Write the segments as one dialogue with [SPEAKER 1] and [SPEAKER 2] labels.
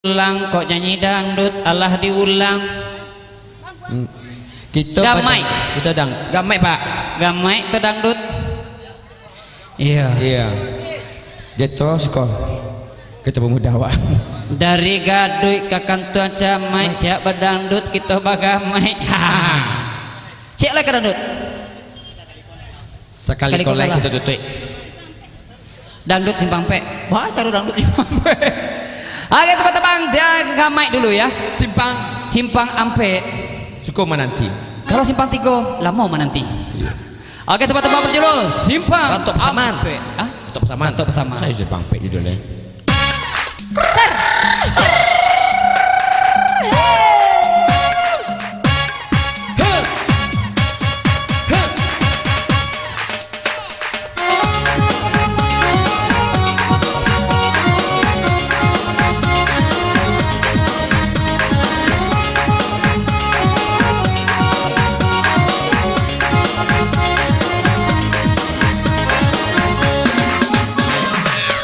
[SPEAKER 1] Ulang kok nyanyi dangdut alah diulang.
[SPEAKER 2] Kita
[SPEAKER 1] gamai
[SPEAKER 2] kita gamai pak,
[SPEAKER 1] gamai itu dangdut. Iya
[SPEAKER 2] gitu sekolah kita pemuda wak
[SPEAKER 1] dari gaduh ke kantor camai siap berdangdut kita bagamai. Cek lah ke dangdut
[SPEAKER 2] sekali kolek kita tutup
[SPEAKER 1] dangdut simpang pe baca dangdut simpang pe. Oke teman-teman, dia gamai dulu ya. Simpang ampe.
[SPEAKER 2] Suko menanti.
[SPEAKER 1] Kalau simpang tigo, lama menanti. Oke teman-teman berjulus simpang
[SPEAKER 2] Rantok Pesaman.
[SPEAKER 1] Rantok Pesaman.
[SPEAKER 2] Saya simpang pe judulnya.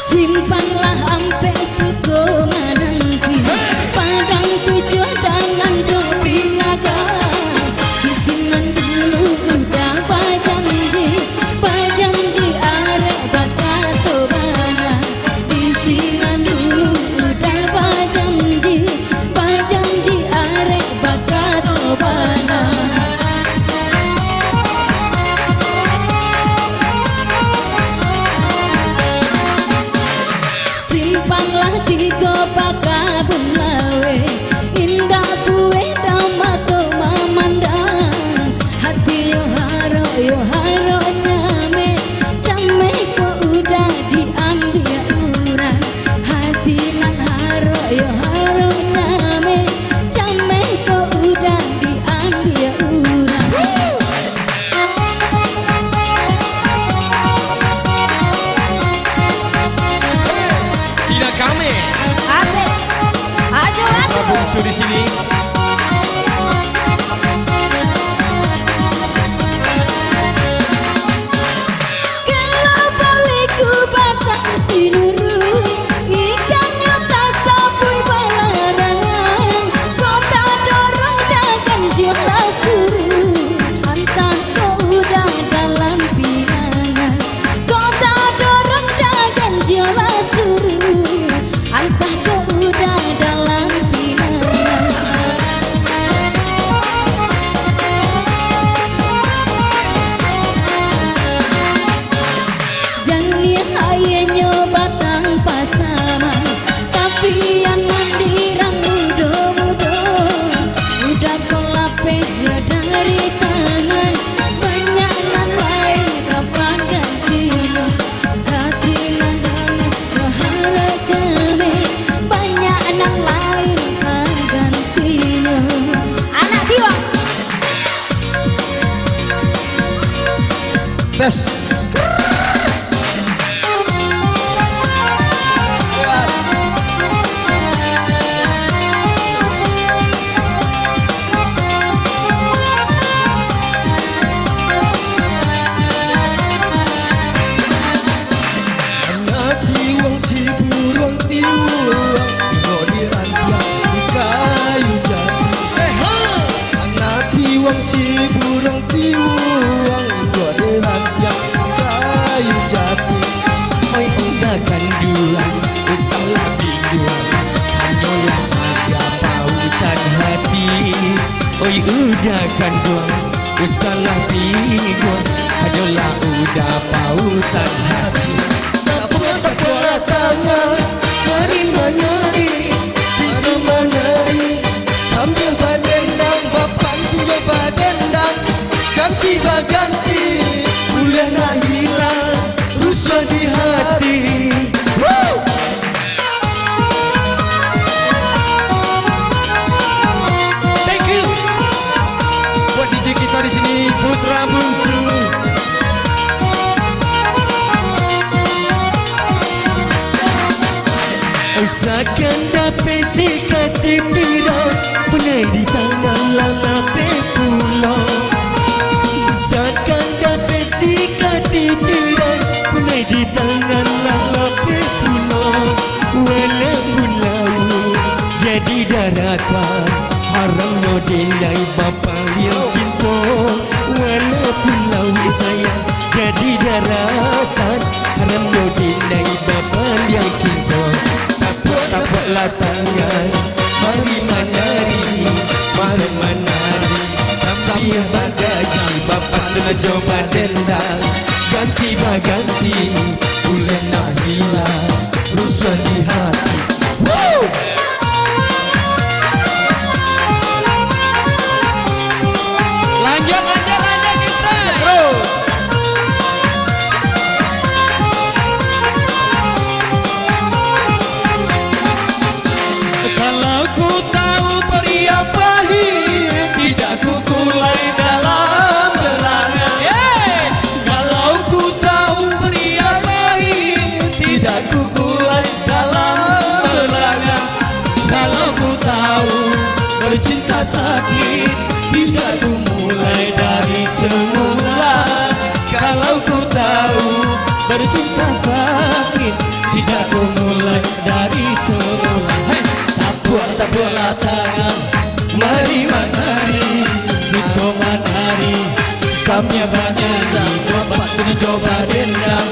[SPEAKER 3] Simpanglah ampe suko menanti padang tujuh dengan jopi naga isinan dulu udah pajanji arek bakal tobana isinan dulu udah pajanji arek bakal tobana. Simpanglah tiga pakabun lawe indah kue damato mamandang hati yo haro came ko udah diambil urang hati nang haro yo haro came ko udah diambil urang.
[SPEAKER 2] Tidak kami.
[SPEAKER 3] Asik. Ajo.
[SPEAKER 2] Bungsu di sini.
[SPEAKER 3] Kalau baliku batang sinuru ikannya tak sapui balarangan kota dorong dagang jelas suruh antah kau udah dalam pinangan kota dorong dagang jelas suruh antah kau udah dalam pinangan. Jangan ayahnya batang pasaman tapi yang mandirang muda udah kolape dari tangan banyak nan lain kapan gantinya hati nan bahara jame banyak nan lain kan gantinya anak tiwang
[SPEAKER 2] Tes. Anak tiwang si burung tiwang Tengok di rantiang di kayu jati. Anak tiwang si burung tiwang Tengok di rantiang di kayu jati. Oi udah kanduan usalah biduan hanyalah ada pautan hati. Oi udah kanduan usalah biduan hanyalah udah pautan hati. Tepuk tangan, mari kita menari sambil berdendang, bapak juga berdendang, ganti baganti, bulan akhirat, rusuh di hati. Thank you buat DJ kita di sini, Putra Bungsu. katakan haram no dinai bapa yang cinta, walaupun lawi sayang jadi daratan. Haram no dinai bapa yang cinta. Tapaklah tangan, mari menari, mari menari. Sambil bagasi bapa dengan coba dendam, ganti baganti, bulan nak hilang, rusak di hati. Woo!
[SPEAKER 1] Lanjut kita. Terus.
[SPEAKER 2] Kalau ku tahu pria pahit, tidak ku kulai dalam berangan. Kalau ku tahu pria pahit, tidak ku kulai dalam berangan. Kalau ku tahu bercinta sakit, tidak ku mulai dari semula. Kalau ku tahu bercinta sakit, tidak ku mulai dari semula. Tapaklah tangan, mari menari, kita menari. Samnya banyak, bapak kena coba dendam,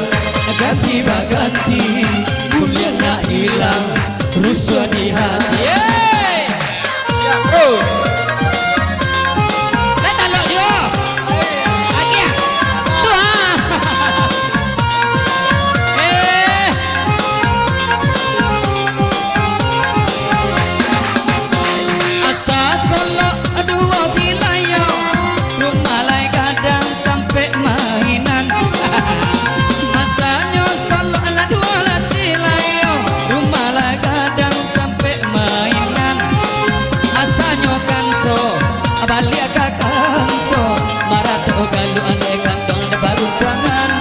[SPEAKER 2] ganti baganti, kuliah nak hilang, rusuh di hati.
[SPEAKER 1] Ya, terus. Talok dia. Lagi ya. Tu Asa salak dua silayo, rumah lai kadang sampai mainan. Asanya salak dua silayo, rumah lai kadang sampai mainan. Asanya kanso, balik ke kanso, marah tu kalau andai kantong de baru tangan.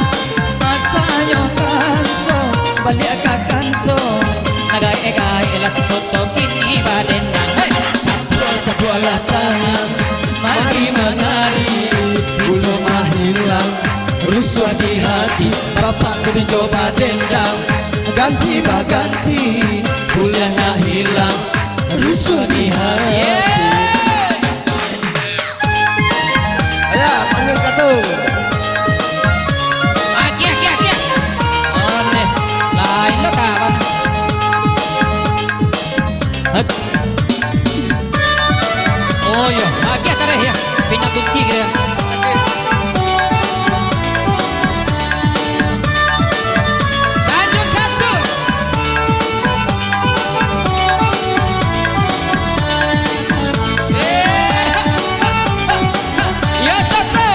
[SPEAKER 1] Asanya kanso, balik ke kanso, agai-agai lah soto kini badenan.
[SPEAKER 2] Tapaklah tangan, mari menari, bulu mah hilang, rusuh di hati. Bapak kena coba dendam, ganti baganti, kuliah nak hilang, rusuh di hati. Ayah, panggil kata.
[SPEAKER 1] Aki. Aneh, lain lo kawan. Oh yo, aki tareh ya, pindah kunci kira. Lanjut satu. Ya satu.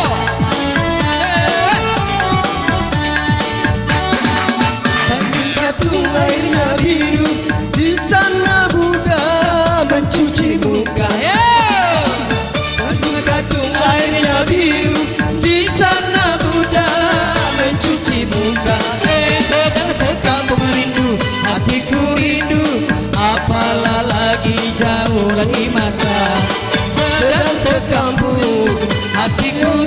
[SPEAKER 2] Tanjung Katung airnya biru, di sana Buddha mencuci muka. Tanjung Katung airnya biru, di sana Buddha mencuci muka. Sedang sekampung rindu, hatiku rindu, apalah lagi jauh lagi mata. Sedang sekampung, hatiku